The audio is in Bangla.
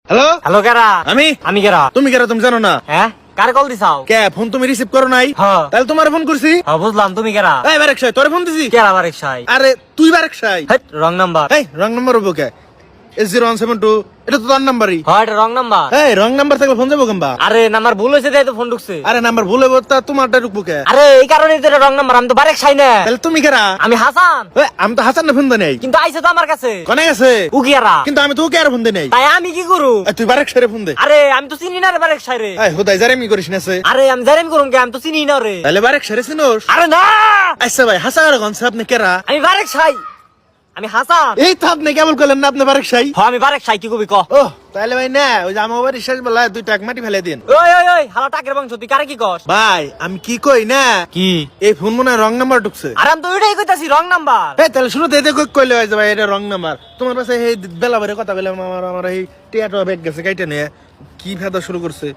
হ্যালো হ্যালো কেরা? আমি কেরা? তুমি কেরা তুমি জানো না? হ্যাঁ কার কল দিছাও? কে ফোন তুমি রিসিভ করো নাই? হ্যাঁ। তাহলে তোমার ফোন করছি। হ্যাঁ বুঝলাম, তুমি কেরা? এই বারেক সাই তোরে ফোন দিছি। কেরা বারেক সাই? আরে তুই বারেক সাই। হেট রং নাম্বার। এই রং নাম্বার হবো কে? S0172 এটা তো তোর নাম্বারই। হ্যাঁ এটা রং নাম্বার। এই রং নাম্বার থাকলে ফোন যাবো কেমবা? আরে নাম্বার ভুল হয়েছে তাই তো ফোন ঢুকছে। আরে নাম্বার ভুল হইব তা তোমারটা ঢুকবো কে? আরে এই কারণে তো এটা রং নাম্বার, আমি তো বারেক সাই না। তাহলে তুমি কেরা? আমি হাসান। এই, আমি তো হাসান না ফোন দেই নাই। কিন্তু আইছে তো আমার কাছে। কোনে গেছে? ও কিয়ারা? কিন্তু আমি তো ওকে আর ফোন দেই নাই। তাই আমি কি করু? এই, তুই বারেক সাইরে ফোন দে। আরে আমি তো চিনি না রে বারেক সাই রে। এই হুদাই জারে মি করিস না সে। আরে আমি জানি করুম কে, আমি তো চিনি না রে। তাহলে বারেক সাইরে চিনোস? আরে না, আচ্ছা ভাই হাসান আর গনছে আপনি কেরা? আমি বারেক সাই, আমি হাসান। এই তো আপনি কেমন করলেন না আপনি বারেক সাই? হ্যাঁ আমি বারেক সাই, কি কবি ক? ও তাহলে ভাই না ওই যে আমার বাড়ির শেষ বেলা দুই টাক মাটি ফেলে দিন। ওই ওই ওই হালা টাকের বংশ, তুই কারে কি কস? ভাই আমি কি কই না কি? এই ফোন মনে হয় রং নাম্বার ঢুকছে। আরে আমি তো ওইটাই কইতাছি রং নাম্বার। এই তাহলে শুরুতে এতে কইলে হয় যে ভাই এটা রং নাম্বার। তোমার পাশে এই বেলা বেলা কথা বলে আমার এই টিয়াটো ব্যাগ গেছে কাইটা নিয়ে কি ফেদা শুরু করছে।